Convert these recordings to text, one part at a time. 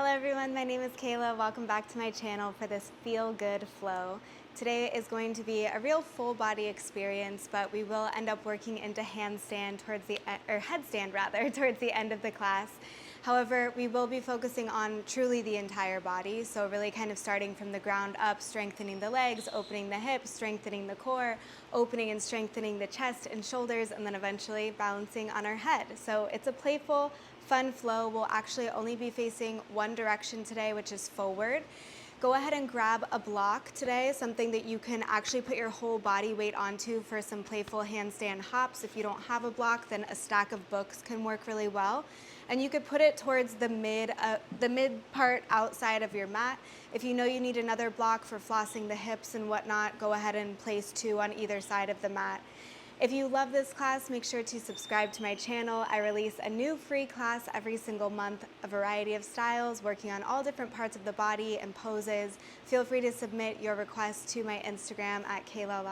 Hello everyone, my name is Kayla. Welcome back to my channel for this Feel Good Flow. Today is going to be a real full body experience, but we will end up working into handstand towards the headstand rather towards the end of the class. However, we will be focusing on truly the entire body, so really kind of starting from the ground up, strengthening the legs, opening the hips, strengthening the core, opening and strengthening the chest and shoulders, and then eventually balancing on our head. So it's a playful, fun flow. We'll actually only be facing one direction today, which is forward. Go ahead and grab a block today, something that you can actually put your whole body weight onto for some playful handstand hops. If you don't have a block, then a stack of books can work really well. And you could put it towards the mid part outside of your mat. If you know you need another block for flossing the hips and whatnot, go ahead and place two on either side of the mat. If you love this class, make sure to subscribe to my channel. I release a new free class every single month, a variety of styles, working on all different parts of the body and poses. Feel free to submit your requests to my Instagram at Kayla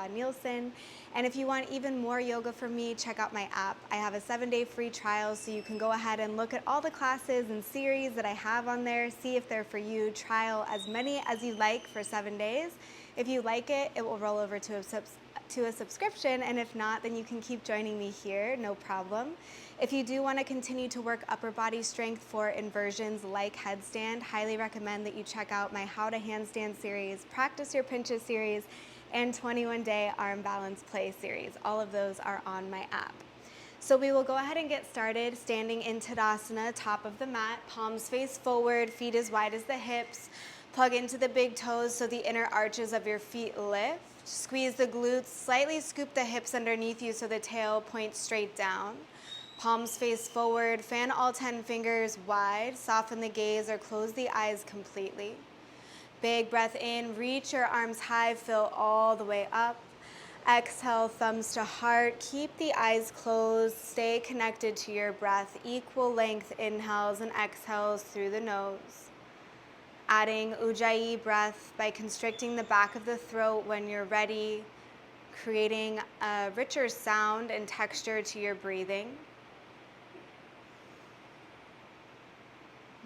And if you want even more yoga from me, check out my app. I have a 7-day free trial, so you can go ahead and look at all the classes and series that I have on there, see if they're for you, trial as many as you like for 7 days. If you like it, it will roll over to a subscription, and if not, then you can keep joining me here, no problem. If you do want to continue to work upper body strength for inversions like headstand, highly recommend that you check out my How to Handstand series, Practice Your Pinches series, and 21-day arm balance play series. All of those are on my app. So we will go ahead and get started standing in Tadasana, top of the mat, palms face forward, feet as wide as the hips. Plug into the big toes so the inner arches of your feet lift. Squeeze the glutes, slightly scoop the hips underneath you so the tail points straight down. Palms face forward, fan all 10 fingers wide, soften the gaze or close the eyes completely. Big breath in, reach your arms high, fill all the way up. Exhale, thumbs to heart, keep the eyes closed, stay connected to your breath, equal length inhales and exhales through the nose. Adding Ujjayi breath by constricting the back of the throat when you're ready, creating a richer sound and texture to your breathing.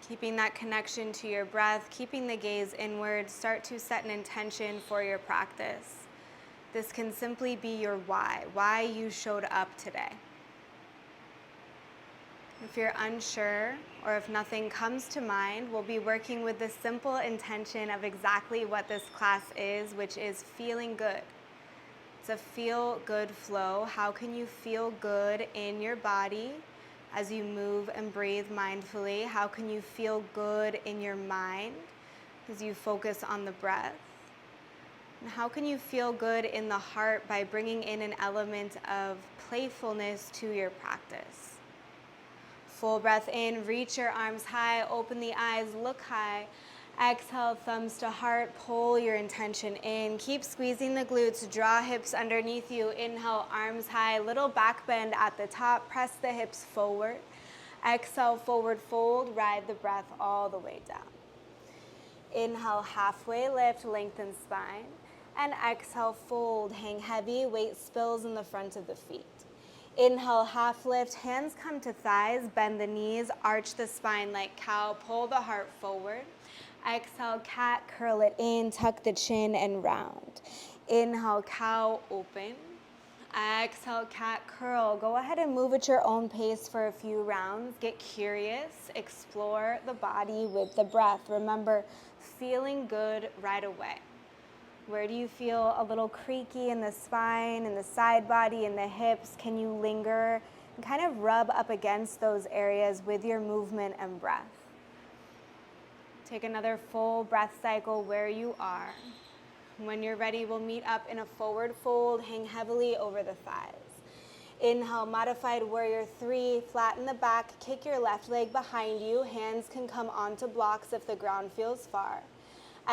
Keeping that connection to your breath, keeping the gaze inward, start to set an intention for your practice. This can simply be your why you showed up today. If you're unsure or if nothing comes to mind, we'll be working with the simple intention of exactly what this class is, which is feeling good. It's a feel good flow. How can you feel good in your body as you move and breathe mindfully? How can you feel good in your mind as you focus on the breath? And how can you feel good in the heart by bringing in an element of playfulness to your practice? Full breath in, reach your arms high, open the eyes, look high. Exhale, thumbs to heart, pull your intention in. Keep squeezing the glutes, draw hips underneath you. Inhale, arms high, little back bend at the top, press the hips forward. Exhale, forward fold, ride the breath all the way down. Inhale, halfway lift, lengthen spine. And exhale, fold, hang heavy, weight spills in the front of the feet. Inhale, half lift, hands come to thighs, bend the knees, arch the spine like cow, pull the heart forward. Exhale, cat, curl it in, tuck the chin and round. Inhale, cow, open. Exhale, cat, curl. Go ahead and move at your own pace for a few rounds. Get curious, explore the body with the breath. Remember, feeling good right away. Where do you feel a little creaky in the spine, in the side body, in the hips? Can you linger and kind of rub up against those areas with your movement and breath? Take another full breath cycle where you are. When you're ready, we'll meet up in a forward fold, hang heavily over the thighs. Inhale, modified warrior 3, flatten the back, kick your left leg behind you. Hands can come onto blocks if the ground feels far.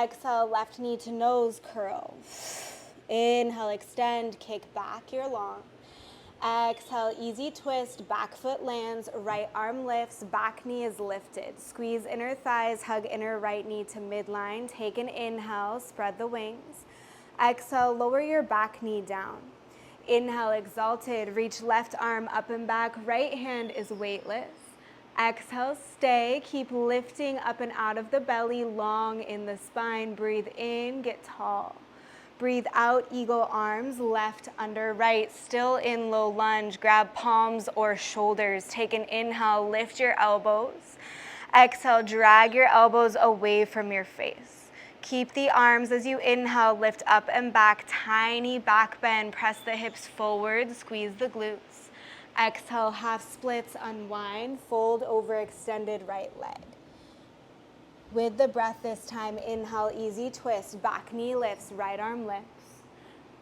Exhale, left knee to nose, curl. Inhale, extend, kick back your long. Exhale, easy twist, back foot lands, right arm lifts, back knee is lifted. Squeeze inner thighs, hug inner right knee to midline. Take an inhale, spread the wings. Exhale, lower your back knee down. Inhale, exalted, reach left arm up and back, right hand is weightless. Exhale, stay. Keep lifting up and out of the belly, long in the spine. Breathe in, get tall. Breathe out, eagle arms, left under right. Still in low lunge. Grab palms or shoulders. Take an inhale, lift your elbows. Exhale, drag your elbows away from your face. Keep the arms as you inhale, lift up and back. Tiny back bend, press the hips forward, squeeze the glutes. Exhale, half splits, unwind, fold over extended right leg. With the breath this time, inhale, easy twist, back knee lifts, right arm lifts.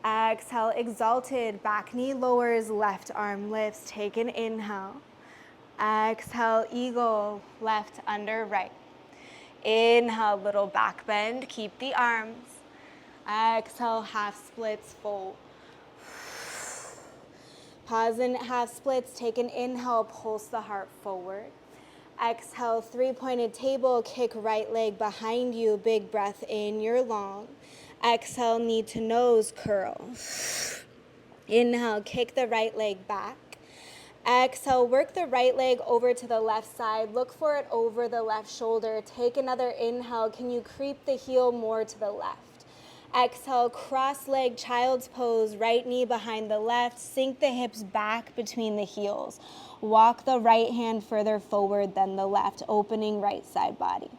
Exhale, exalted, back knee lowers, left arm lifts. Take an inhale. Exhale, eagle, left under right. Inhale, little back bend, keep the arms. Exhale, half splits, fold. Pause in half splits, take an inhale, pulse the heart forward. Exhale, three-pointed table, kick right leg behind you, big breath in, you're long. Exhale, knee to nose, curl. Inhale, kick the right leg back. Exhale, work the right leg over to the left side. Look for it over the left shoulder. Take another inhale. Can you creep the heel more to the left? Exhale, cross leg, child's pose, right knee behind the left. Sink the hips back between the heels. Walk the right hand further forward than the left, opening right side body.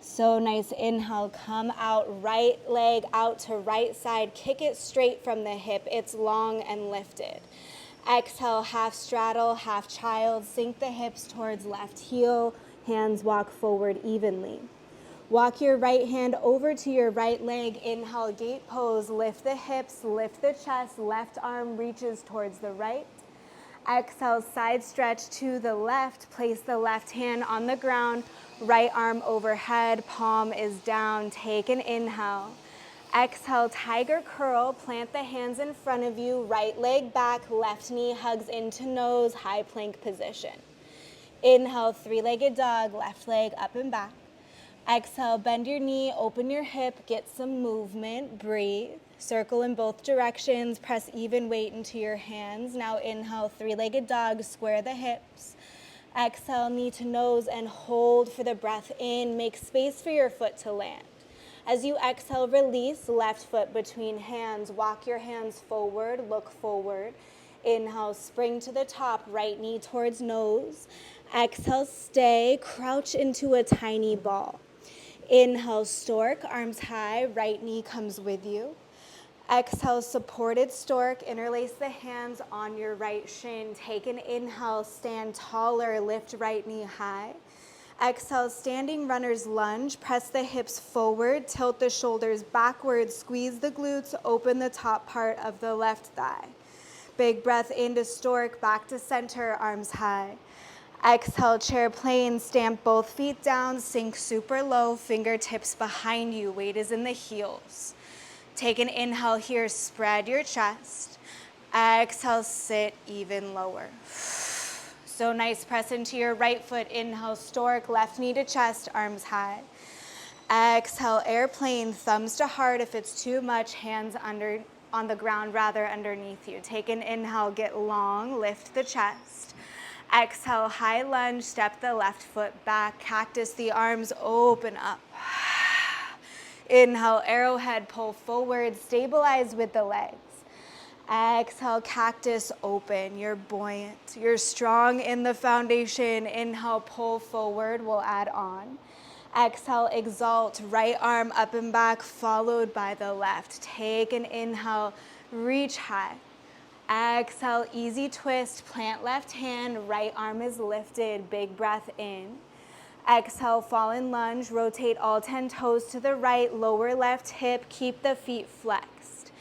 So nice. Inhale, come out, right leg out to right side. Kick it straight from the hip. It's long and lifted. Exhale, half straddle, half child. Sink the hips towards left heel. Hands walk forward evenly. Walk your right hand over to your right leg. Inhale, gate pose. Lift the hips, lift the chest. Left arm reaches towards the right. Exhale, side stretch to the left. Place the left hand on the ground. Right arm overhead, palm is down. Take an inhale. Exhale, tiger curl. Plant the hands in front of you. Right leg back, left knee hugs into nose, high plank position. Inhale, three-legged dog, left leg up and back. Exhale, bend your knee, open your hip, get some movement, breathe. Circle in both directions, press even weight into your hands. Now inhale, three-legged dog, square the hips. Exhale, knee to nose and hold for the breath in. Make space for your foot to land. As you exhale, release, left foot between hands. Walk your hands forward, look forward. Inhale, spring to the top, right knee towards nose. Exhale, stay, crouch into a tiny ball. Inhale, stork, arms high, right knee comes with you. Exhale, supported stork, interlace the hands on your right shin. Take an inhale, stand taller, lift right knee high. Exhale, standing runner's lunge, press the hips forward, tilt the shoulders backwards, squeeze the glutes, open the top part of the left thigh. Big breath into stork, back to center, arms high. Exhale, chair plane, stamp both feet down, sink super low, fingertips behind you, weight is in the heels. Take an inhale here, spread your chest. Exhale, sit even lower. So nice, press into your right foot, inhale, stork, left knee to chest, arms high. Exhale, airplane, thumbs to heart. If it's too much, hands on the ground, rather underneath you. Take an inhale, get long, lift the chest. Exhale, high lunge, step the left foot back, cactus, the arms open up. Inhale, arrowhead, pull forward, stabilize with the legs. Exhale, cactus, open, you're buoyant. You're strong in the foundation. Inhale, pull forward, we'll add on. Exhale, exalt, right arm up and back, followed by the left. Take an inhale, reach high. Exhale, easy twist, plant left hand, right arm is lifted, big breath in. Exhale, fall in lunge, rotate all 10 toes to the right, lower left hip, keep the feet flexed.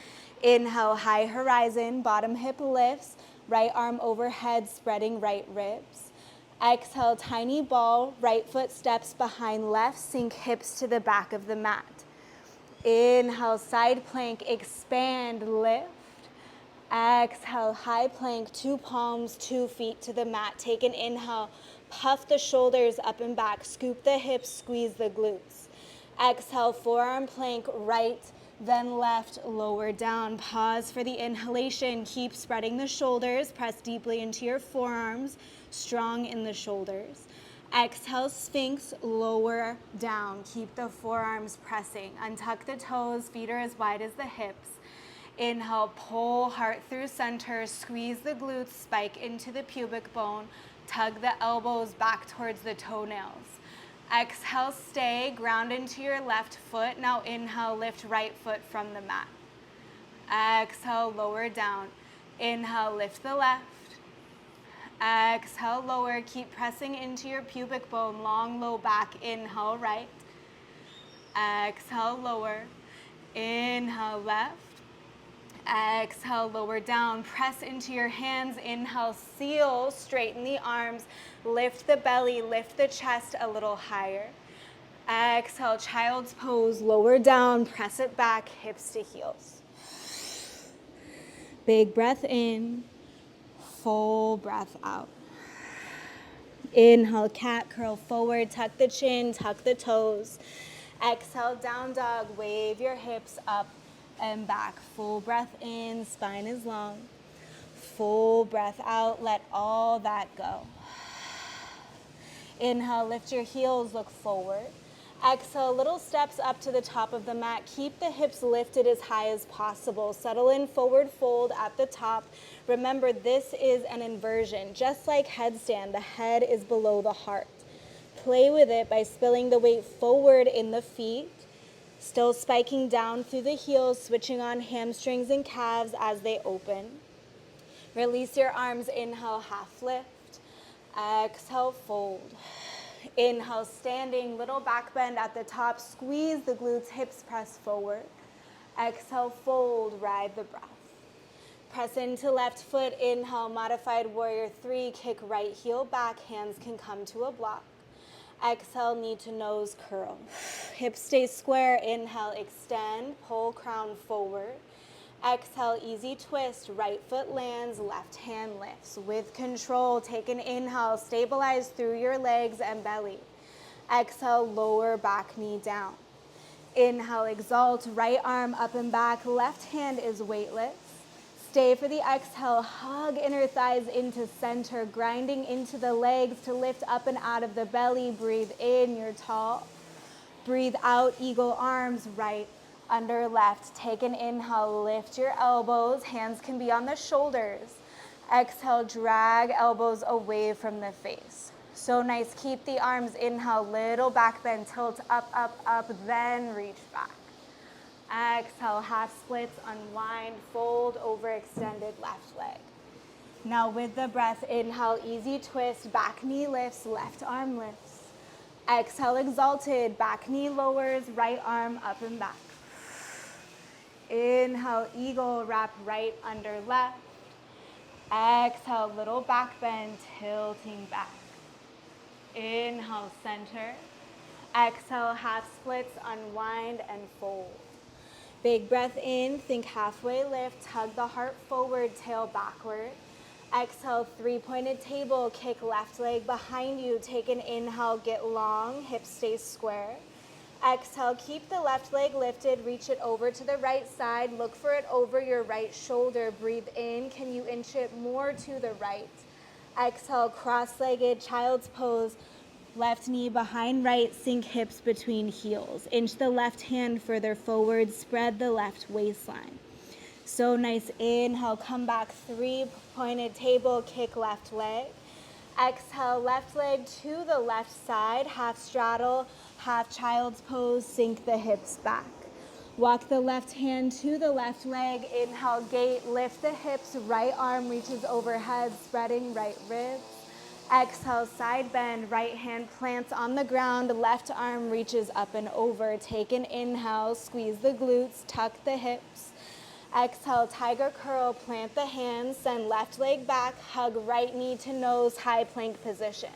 Inhale, high horizon, bottom hip lifts, right arm overhead, spreading right ribs. Exhale, tiny ball, right foot steps behind left, sink hips to the back of the mat. Inhale, side plank, expand, lift. Exhale, high plank, 2 palms, 2 feet to the mat. Take an inhale, puff the shoulders up and back, scoop the hips, squeeze the glutes. Exhale, forearm plank, right, then left, lower down. Pause for the inhalation. Keep spreading the shoulders, press deeply into your forearms. strong in the shoulders. Exhale, Sphinx, lower down. Keep the forearms pressing. Untuck the toes, feet are as wide as the hips. Inhale, pull heart through center, squeeze the glutes, spike into the pubic bone, tug the elbows back towards the toenails. Exhale, stay, ground into your left foot. Now inhale, lift right foot from the mat. Exhale, lower down. Inhale, lift the left. Exhale, lower. Keep pressing into your pubic bone, long, low back. Inhale, right. Exhale, lower. Inhale, left. Exhale, lower down. Press into your hands. Inhale, seal. Straighten the arms. Lift the belly. Lift the chest a little higher. Exhale, child's pose. Lower down. Press it back. Hips to heels. Big breath in. Full breath out. Inhale, cat, curl forward, tuck the chin, tuck the toes. Exhale, down dog, wave your hips up and back. Full breath in, spine is long. Full breath out, let all that go. Inhale, lift your heels, look forward. Exhale, little steps up to the top of the mat. Keep the hips lifted as high as possible. Settle in, forward fold at the top. Remember, this is an inversion. Just like headstand, the head is below the heart. Play with it by spilling the weight forward in the feet, still spiking down through the heels, switching on hamstrings and calves as they open. Release your arms, inhale, half lift. Exhale, fold. Inhale, standing, little back bend at the top. Squeeze the glutes, hips press forward. Exhale, fold, ride the breath. Press into left foot, inhale, modified warrior 3, kick right heel back, hands can come to a block. Exhale, knee to nose, curl. Hips stay square, inhale, extend, pull crown forward. Exhale, easy twist, right foot lands, left hand lifts. With control, take an inhale, stabilize through your legs and belly. Exhale, lower back knee down. Inhale, exalt, right arm up and back, left hand is weightless. Stay for the exhale, hug inner thighs into center, grinding into the legs to lift up and out of the belly. Breathe in, you're tall. Breathe out, eagle arms, right under left. Take an inhale, lift your elbows, hands can be on the shoulders. Exhale, drag elbows away from the face. So nice, keep the arms, inhale, little back bend, tilt up, up, up, then reach back. Exhale, half splits, unwind, fold over extended left leg. Now with the breath, inhale, easy twist, back knee lifts, left arm lifts. Exhale, exalted, back knee lowers, right arm up and back. Inhale, eagle, wrap right under left. Exhale, little back bend, tilting back. Inhale, center. Exhale, half splits, unwind and fold. Big breath in, think halfway lift, tug the heart forward, tail backward. Exhale, three-pointed table, kick left leg behind you. Take an inhale, get long, hips stay square. Exhale, keep the left leg lifted, reach it over to the right side. Look for it over your right shoulder. Breathe in, can you inch it more to the right? Exhale, cross-legged, child's pose. Left knee behind right, sink hips between heels. Inch the left hand further forward, spread the left waistline. So nice, inhale, come back, three-pointed table, kick left leg. Exhale, left leg to the left side, half straddle, half child's pose, sink the hips back. Walk the left hand to the left leg, inhale, gate, lift the hips, right arm reaches overhead, spreading right ribs. Exhale, side bend, right hand plants on the ground, left arm reaches up and over. Take an inhale, squeeze the glutes, tuck the hips. Exhale, tiger curl, plant the hands, send left leg back, hug right knee to nose, high plank position.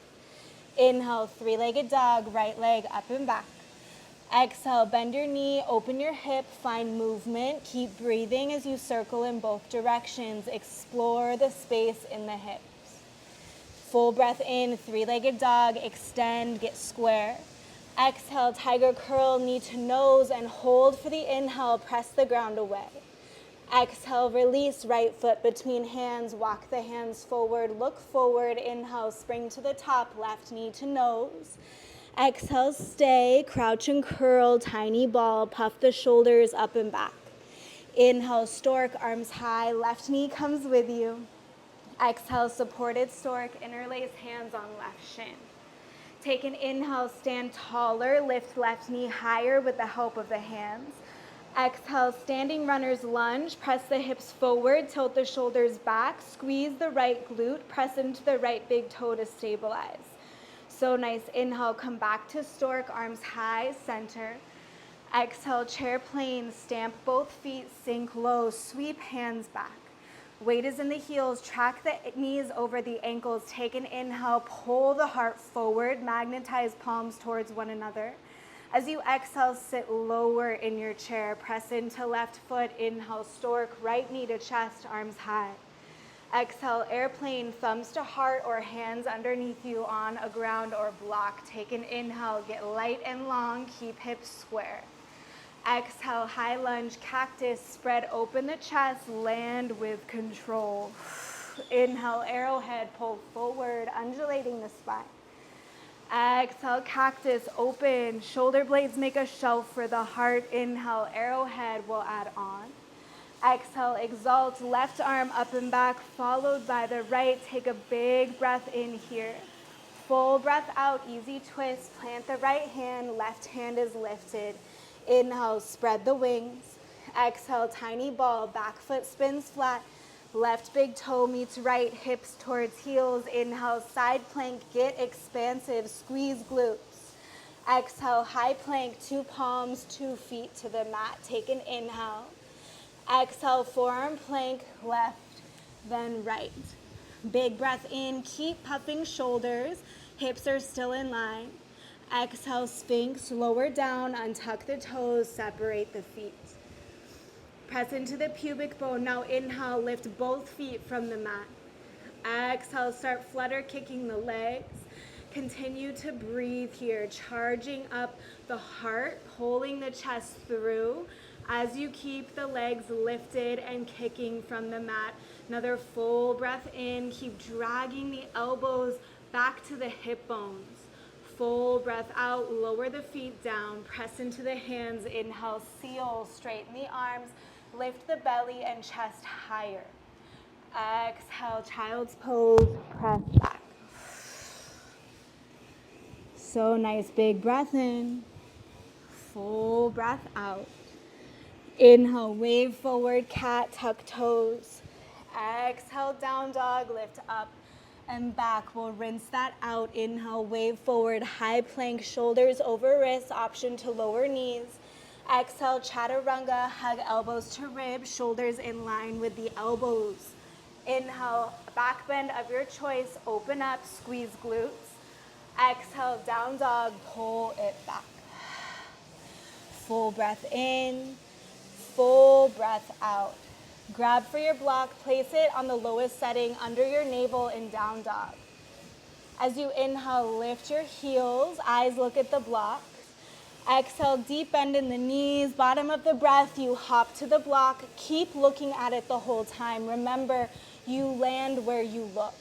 Inhale, three-legged dog, right leg up and back. Exhale, bend your knee, open your hip, find movement. Keep breathing as you circle in both directions. Explore the space in the hips. Full breath in, three-legged dog, extend, get square. Exhale, tiger curl, knee to nose, and hold for the inhale, press the ground away. Exhale, release right foot between hands, walk the hands forward, look forward, inhale, spring to the top, left knee to nose. Exhale, stay, crouch and curl, tiny ball, puff the shoulders up and back. Inhale, stork, arms high, left knee comes with you. Exhale, supported stork, interlace hands on left shin. Take an inhale, stand taller, lift left knee higher with the help of the hands. Exhale, standing runner's lunge, press the hips forward, tilt the shoulders back, squeeze the right glute, press into the right big toe to stabilize. So nice, inhale, come back to stork, arms high, center. Exhale, chair plane, stamp both feet, sink low, sweep hands back. Weight is in the heels, track the knees over the ankles, take an inhale, pull the heart forward, magnetize palms towards one another. As you exhale, sit lower in your chair, press into left foot, inhale, stork, right knee to chest, arms high. Exhale, airplane, thumbs to heart or hands underneath you on a ground or block. Take an inhale, get light and long, keep hips square. Exhale, high lunge, cactus, spread open the chest, land with control. Inhale, arrowhead, pull forward, undulating the spine. Exhale, cactus, open, shoulder blades make a shelf for the heart. Inhale, arrowhead, we'll add on. Exhale, exalt, left arm up and back, followed by the right. Take a big breath in here. Full breath out, easy twist, plant the right hand, left hand is lifted. Inhale, spread the wings. Exhale, tiny ball, back foot spins flat. Left big toe meets right, hips towards heels. Inhale, side plank, get expansive, squeeze glutes. Exhale, high plank, 2 palms, 2 feet to the mat. Take an inhale. Exhale, forearm plank, left, then right. Big breath in, keep puffing shoulders, hips are still in line. Exhale, Sphinx, lower down, untuck the toes, separate the feet. Press into the pubic bone. Now inhale, lift both feet from the mat. Exhale, start flutter kicking the legs. Continue to breathe here, charging up the heart, pulling the chest through as you keep the legs lifted and kicking from the mat. Another full breath in, keep dragging the elbows back to the hip bones. Full breath out, lower the feet down, press into the hands, inhale, seal, straighten the arms, lift the belly and chest higher. Exhale, child's pose, press back. So nice, big breath in, full breath out. Inhale, wave forward, cat, tuck toes. Exhale, down dog, lift up and back. We'll rinse that out. Inhale, wave forward, high plank, shoulders over wrists, option to lower knees. Exhale, chaturanga, hug elbows to ribs, shoulders in line with the elbows. Inhale, back bend of your choice, open up, squeeze glutes. Exhale, down dog, pull it back. Full breath in, full breath out. Grab for your block, place it on the lowest setting under your navel in down dog. As you inhale, lift your heels, eyes look at the block. Exhale, deep bend in the knees, bottom of the breath, you hop to the block. Keep looking at it the whole time. Remember, you land where you look.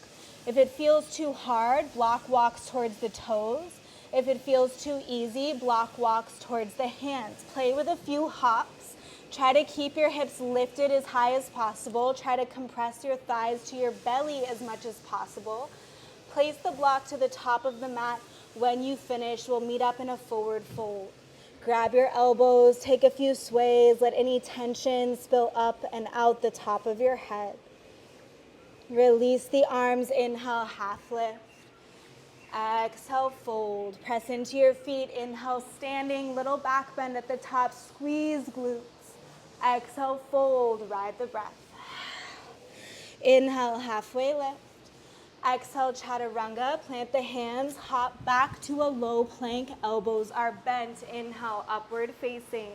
If it feels too hard, block walks towards the toes. If it feels too easy, block walks towards the hands. Play with a few hops. Try to keep your hips lifted as high as possible. Try to compress your thighs to your belly as much as possible. Place the block to the top of the mat. When you finish, we'll meet up in a forward fold. Grab your elbows, take a few sways, let any tension spill up and out the top of your head. Release the arms, inhale, half lift. Exhale, fold. Press into your feet, inhale, standing, little back bend at the top, squeeze glutes. Exhale, fold, ride the breath. Inhale, halfway lift. Exhale, chaturanga, plant the hands, hop back to a low plank, elbows are bent. Inhale, upward facing.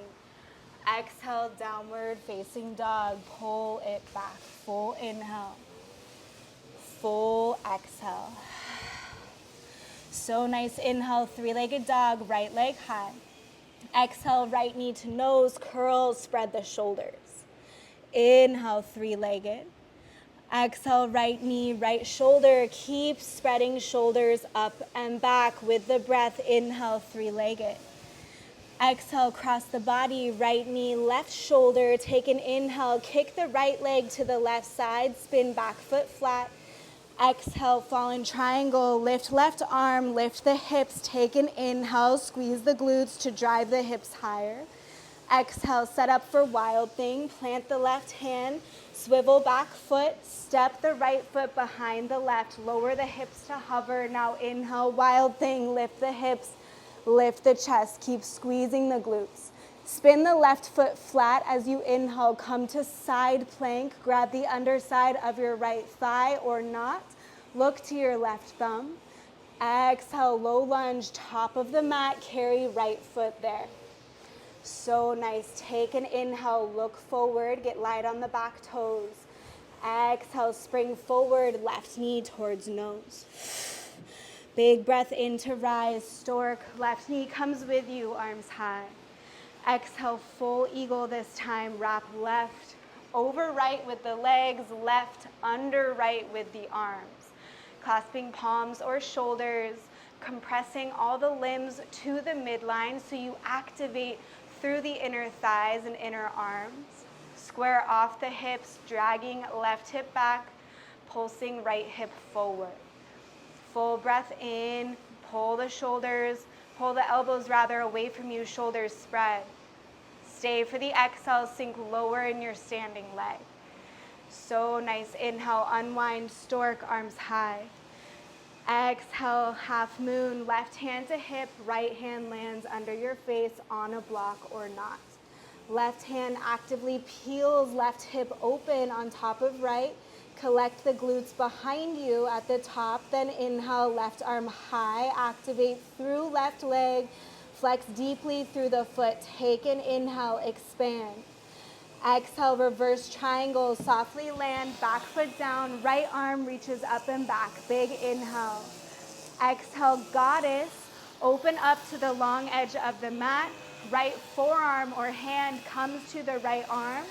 Exhale, downward facing dog, pull it back. Full inhale, full exhale. So nice, inhale, three-legged dog, right leg high. Exhale, right knee to nose, curl, spread the shoulders. Inhale, three-legged. Exhale, right knee, right shoulder. Keep spreading shoulders up and back with the breath. Inhale, three-legged. Exhale, cross the body, right knee, left shoulder. Take an inhale, kick the right leg to the left side, spin back foot flat. Exhale, fallen triangle, lift left arm, lift the hips. Take an inhale, squeeze the glutes to drive the hips higher. Exhale, set up for wild thing. Plant the left hand, swivel back foot, step the right foot behind the left, lower the hips to hover. Now inhale, wild thing, lift the hips, lift the chest, keep squeezing the glutes. Spin the left foot flat as you inhale, come to side plank, grab the underside of your right thigh or not. Look to your left thumb. Exhale, low lunge, top of the mat, carry right foot there. So nice. Take an inhale, look forward, get light on the back toes. Exhale, spring forward, left knee towards nose. Big breath in to rise, stork, left knee comes with you, arms high. Exhale, full eagle this time, wrap left over right with the legs, left under right with the arms. Clasping palms or shoulders, compressing all the limbs to the midline so you activate through the inner thighs and inner arms. Square off the hips, dragging left hip back, pulsing right hip forward. Full breath in, pull the shoulders, pull the elbows rather away from you, shoulders spread. Stay for the exhale, sink lower in your standing leg. So nice. Inhale, unwind, stork, arms high. Exhale, half moon, left hand to hip, right hand lands under your face on a block or not. Left hand actively peels left hip open on top of right. Collect the glutes behind you at the top, then inhale, left arm high, activate through left leg, flex deeply through the foot. Take an inhale, expand. Exhale, reverse triangle, softly land, back foot down, right arm reaches up and back. Big inhale. Exhale, goddess, open up to the long edge of the mat. Right forearm or hand comes to the right arm.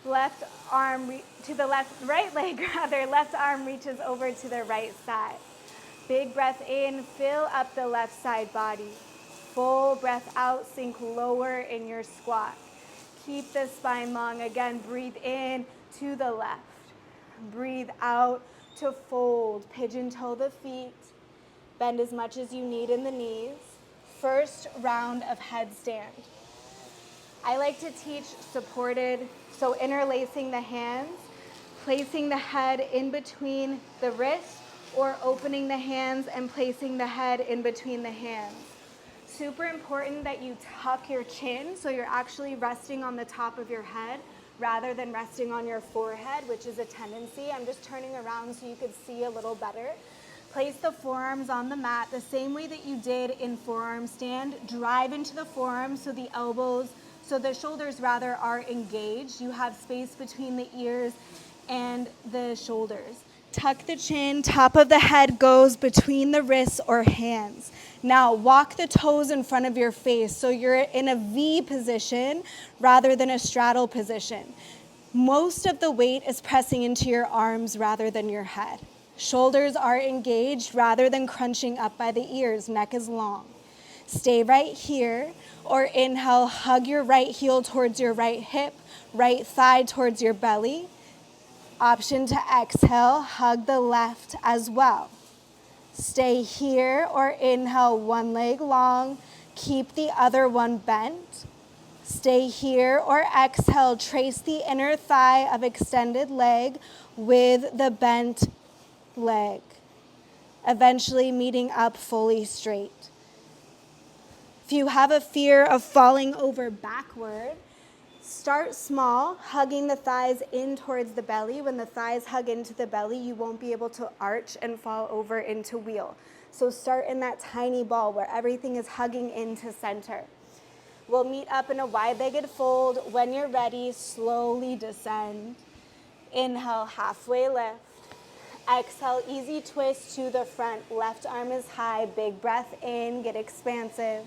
Left arm to the right leg rather, left arm reaches over to the right side. Big breath in, fill up the left side body. Full breath out, sink lower in your squat. Keep the spine long. Again, breathe in to the left. Breathe out to fold. Pigeon toe the feet. Bend as much as you need in the knees. First round of headstand. I like to teach supported, so interlacing the hands, placing the head in between the wrists, or opening the hands and placing the head in between the hands. Super important that you tuck your chin so you're actually resting on the top of your head rather than resting on your forehead, which is a tendency. I'm just turning around so you could see a little better. Place the forearms on the mat the same way that you did in forearm stand. Drive into the forearms so the elbows, so the shoulders rather, are engaged. You have space between the ears and the shoulders. Tuck the chin, top of the head goes between the wrists or hands. Now walk the toes in front of your face so you're in a V position rather than a straddle position. Most of the weight is pressing into your arms rather than your head. Shoulders are engaged rather than crunching up by the ears. Neck is long. Stay right here, or inhale, hug your right heel towards your right hip, right thigh towards your belly. Option to exhale, hug the left as well. Stay here, or inhale, one leg long, keep the other one bent. Stay here, or exhale, trace the inner thigh of extended leg with the bent leg, eventually meeting up fully straight. If you have a fear of falling over backward, start small, hugging the thighs in towards the belly. When the thighs hug into the belly, you won't be able to arch and fall over into wheel. So start in that tiny ball where everything is hugging into center. We'll meet up in a wide-legged fold. When you're ready, slowly descend. Inhale, halfway lift. Exhale, easy twist to the front. Left arm is high. Big breath in, get expansive.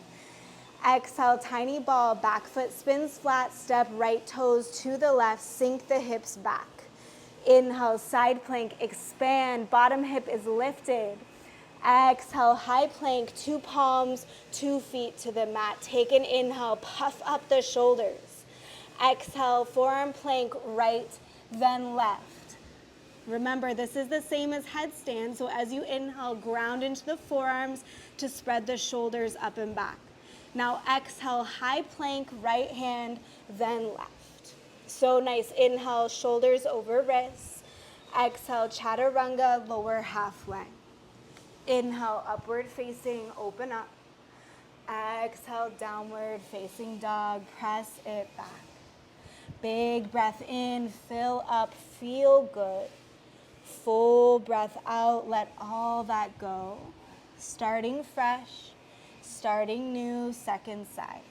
Exhale, tiny ball, back foot spins flat, step right toes to the left, sink the hips back. Inhale, side plank, expand, bottom hip is lifted. Exhale, high plank, 2 palms, 2 feet to the mat. Take an inhale, puff up the shoulders. Exhale, forearm plank, right, then left. Remember, this is the same as headstand, so as you inhale, ground into the forearms to spread the shoulders up and back. Now exhale, high plank, right hand, then left. So nice. Inhale, shoulders over wrists. Exhale, chaturanga, lower halfway. Inhale, upward facing, open up. Exhale, downward facing dog, press it back. Big breath in, fill up, feel good. Full breath out, let all that go. Starting fresh, starting new, second side.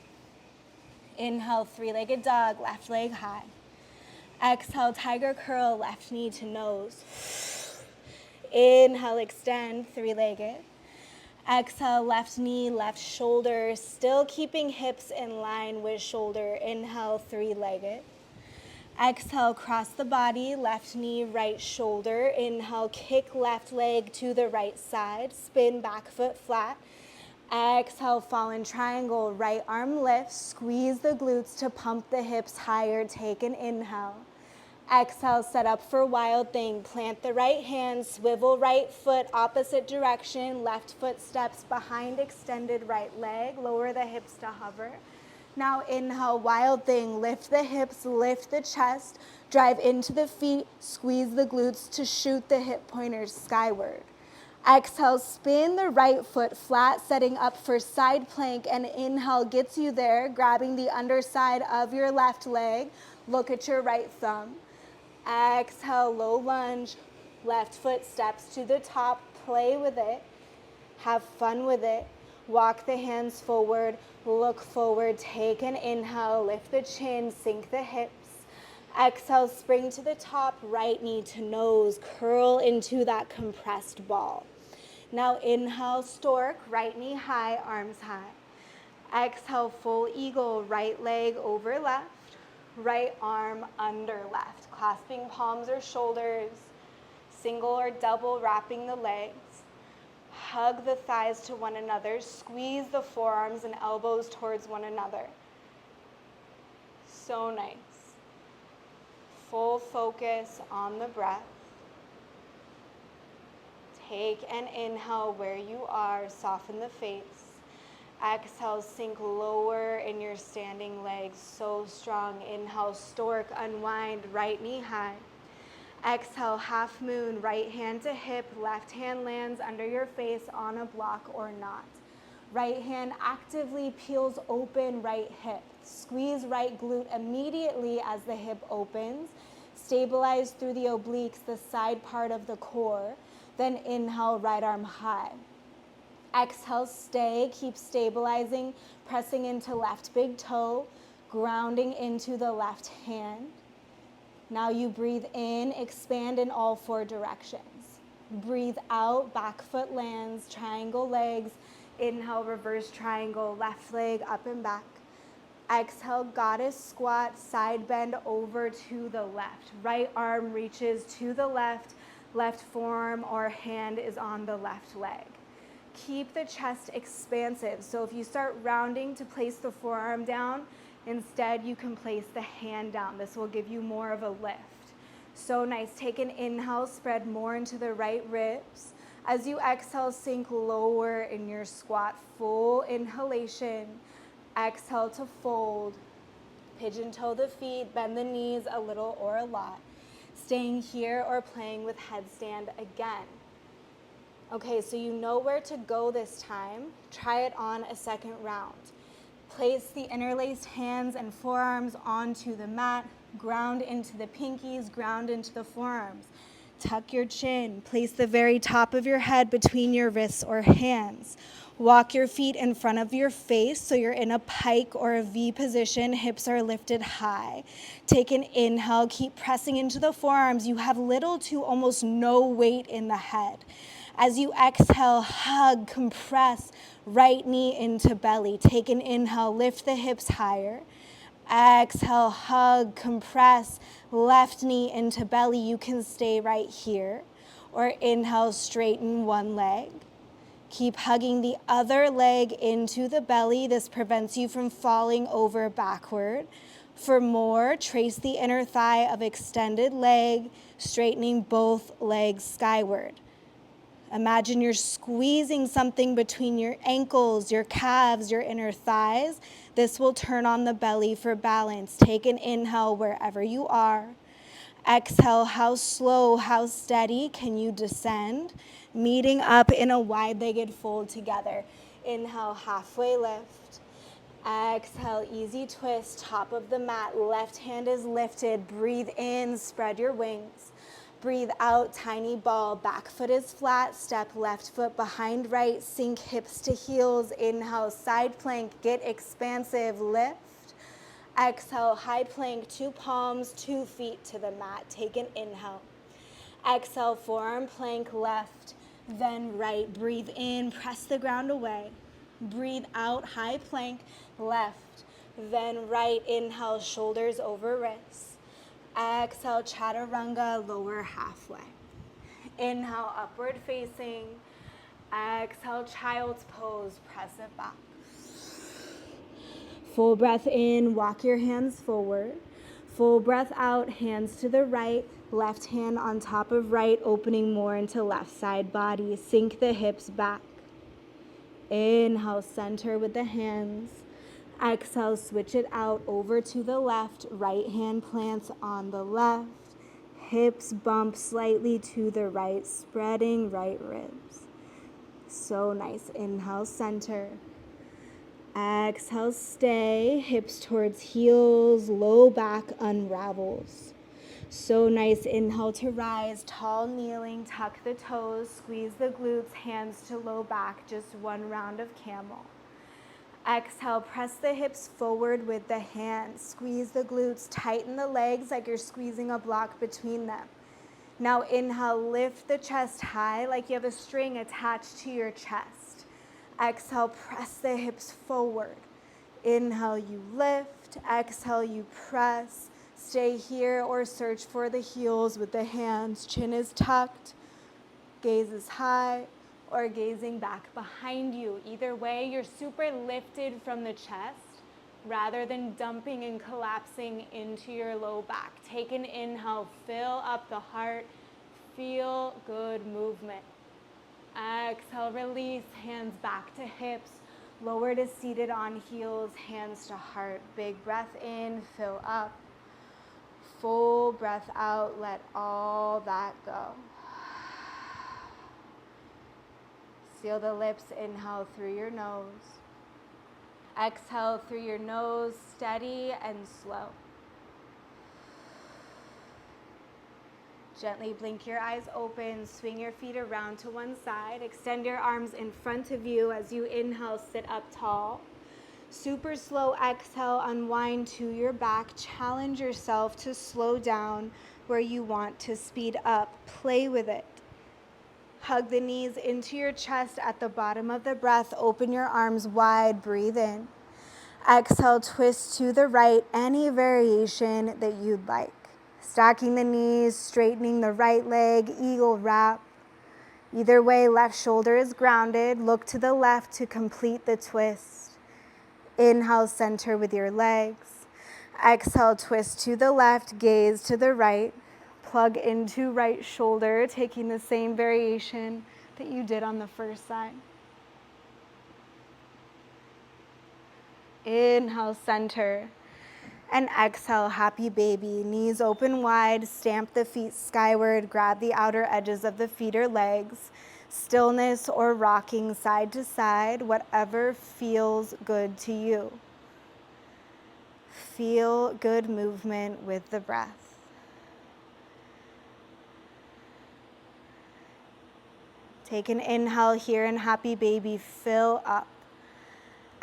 Inhale, three-legged dog, left leg high. Exhale, tiger curl, left knee to nose. Inhale, extend, three-legged. Exhale, left knee, left shoulder, still keeping hips in line with shoulder. Inhale, three-legged. Exhale, cross the body, left knee, right shoulder. Inhale, kick left leg to the right side, spin back foot flat. Exhale, fallen triangle, right arm lifts, squeeze the glutes to pump the hips higher. Take an inhale. Exhale, set up for wild thing. Plant the right hand, swivel right foot, opposite direction, left foot steps behind extended right leg, lower the hips to hover. Now inhale, wild thing, lift the hips, lift the chest, drive into the feet, squeeze the glutes to shoot the hip pointers skyward. Exhale, spin the right foot flat, setting up for side plank, and inhale gets you there, grabbing the underside of your left leg. Look at your right thumb. Exhale, low lunge, left foot steps to the top, play with it, have fun with it. Walk the hands forward, look forward, take an inhale, lift the chin, sink the hips. Exhale, spring to the top, right knee to nose, curl into that compressed ball. Now inhale, stork, right knee high, arms high. Exhale, full eagle, right leg over left, right arm under left, clasping palms or shoulders, single or double wrapping the legs. Hug the thighs to one another, squeeze the forearms and elbows towards one another. So nice. Full focus on the breath. Take an inhale where you are, soften the face. Exhale, sink lower in your standing legs, so strong. Inhale, stork, unwind, right knee high. Exhale, half moon, right hand to hip, left hand lands under your face on a block or not. Right hand actively peels open right hip. Squeeze right glute immediately as the hip opens. Stabilize through the obliques, the side part of the core. Then inhale, right arm high. Exhale, stay, keep stabilizing, pressing into left big toe, grounding into the left hand. Now you breathe in, expand in all 4 directions. Breathe out, back foot lands, triangle legs. Inhale, reverse triangle, left leg up and back. Exhale, goddess squat, side bend over to the left. Right arm reaches to the left, left forearm or hand is on the left leg. Keep the chest expansive. So if you start rounding to place the forearm down, instead you can place the hand down. This will give you more of a lift. So nice. Take an inhale, spread more into the right ribs. As you exhale, sink lower in your squat. Full inhalation. Exhale to fold. Pigeon toe the feet, bend the knees a little or a lot. Staying here or playing with headstand again. Okay, so you know where to go this time. Try it on a second round. Place the interlaced hands and forearms onto the mat. Ground into the pinkies, ground into the forearms. Tuck your chin. Place the very top of your head between your wrists or hands. Walk your feet in front of your face so you're in a pike or a V position. Hips are lifted high. Take an inhale. Keep pressing into the forearms. You have little to almost no weight in the head. As you exhale, hug, compress, right knee into belly. Take an inhale, lift the hips higher. Exhale, hug, compress, left knee into belly. You can stay right here. Or inhale, straighten one leg. Keep hugging the other leg into the belly. This prevents you from falling over backward. For more, trace the inner thigh of extended leg, straightening both legs skyward. Imagine you're squeezing something between your ankles, your calves, your inner thighs. This will turn on the belly for balance. Take an inhale wherever you are. Exhale, how slow, how steady can you descend? Meeting up in a wide-legged fold together. Inhale, halfway lift. Exhale, easy twist, top of the mat. Left hand is lifted. Breathe in, spread your wings. Breathe out, tiny ball. Back foot is flat. Step left foot behind right. Sink hips to heels. Inhale, side plank. Get expansive. Lift. Exhale, high plank, 2 palms, 2 feet to the mat. Take an inhale. Exhale, forearm plank, left, then right. Breathe in, press the ground away. Breathe out, high plank, left, then right. Inhale, shoulders over wrists. Exhale, chaturanga, lower halfway. Inhale, upward facing. Exhale, child's pose, press it back. Full breath in, walk your hands forward. Full breath out, hands to the right, left hand on top of right, opening more into left side body. Sink the hips back. Inhale, center with the hands. Exhale, switch it out over to the left. Right hand plants on the left. Hips bump slightly to the right, spreading right ribs. So nice. Inhale, center. Exhale, stay, hips towards heels, low back unravels. So nice. Inhale to rise, tall kneeling, tuck the toes, squeeze the glutes, hands to low back, just one round of camel. Exhale, press the hips forward with the hands, squeeze the glutes, tighten the legs like you're squeezing a block between them. Now inhale, lift the chest high like you have a string attached to your chest. Exhale, press the hips forward. Inhale, you lift. Exhale, you press. Stay here or search for the heels with the hands. Chin is tucked, gaze is high, or gazing back behind you. Either way, you're super lifted from the chest rather than dumping and collapsing into your low back. Take an inhale, fill up the heart, feel good movement. Exhale, release, hands back to hips, lower to seated on heels, hands to heart. Big breath in, fill up. Full breath out, let all that go. Seal the lips, inhale through your nose. Exhale through your nose, steady and slow. Gently blink your eyes open, swing your feet around to one side, extend your arms in front of you as you inhale, sit up tall. Super slow exhale, unwind to your back, challenge yourself to slow down where you want to speed up, play with it. Hug the knees into your chest at the bottom of the breath, open your arms wide, breathe in. Exhale, twist to the right, any variation that you'd like. Stacking the knees, straightening the right leg, eagle wrap. Either way, left shoulder is grounded. Look to the left to complete the twist. Inhale, center with your legs. Exhale, twist to the left, gaze to the right. Plug into right shoulder, taking the same variation that you did on the first side. Inhale, center. And exhale, happy baby. Knees open wide, stamp the feet skyward, grab the outer edges of the feet or legs. Stillness or rocking side to side, whatever feels good to you. Feel good movement with the breath. Take an inhale here in happy baby, fill up.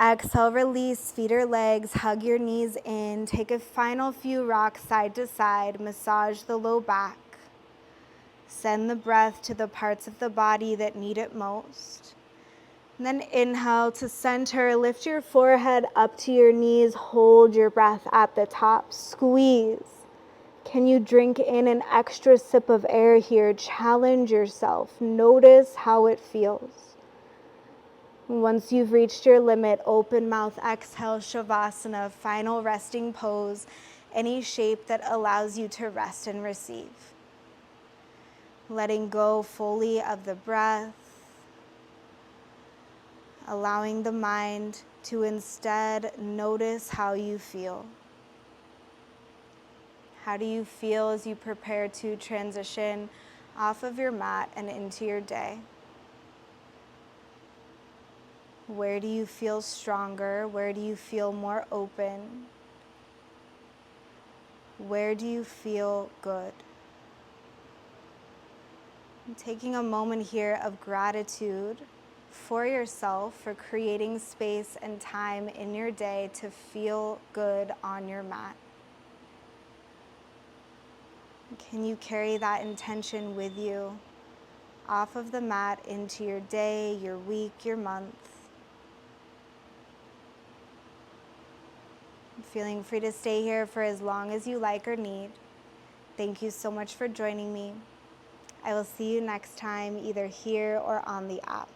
Exhale, release, feet or legs, hug your knees in. Take a final few rocks side to side, massage the low back. Send the breath to the parts of the body that need it most. And then inhale to center, lift your forehead up to your knees, hold your breath at the top, squeeze. Can you drink in an extra sip of air here? Challenge yourself, notice how it feels. Once you've reached your limit, open mouth, exhale, Shavasana, final resting pose, any shape that allows you to rest and receive. Letting go fully of the breath, allowing the mind to instead notice how you feel. How do you feel as you prepare to transition off of your mat and into your day? Where do you feel stronger? Where do you feel more open? Where do you feel good? And taking a moment here of gratitude for yourself for creating space and time in your day to feel good on your mat. Can you carry that intention with you off of the mat into your day, your week, your month? Feeling free to stay here for as long as you like or need. Thank you so much for joining me. I will see you next time, either here or on the app.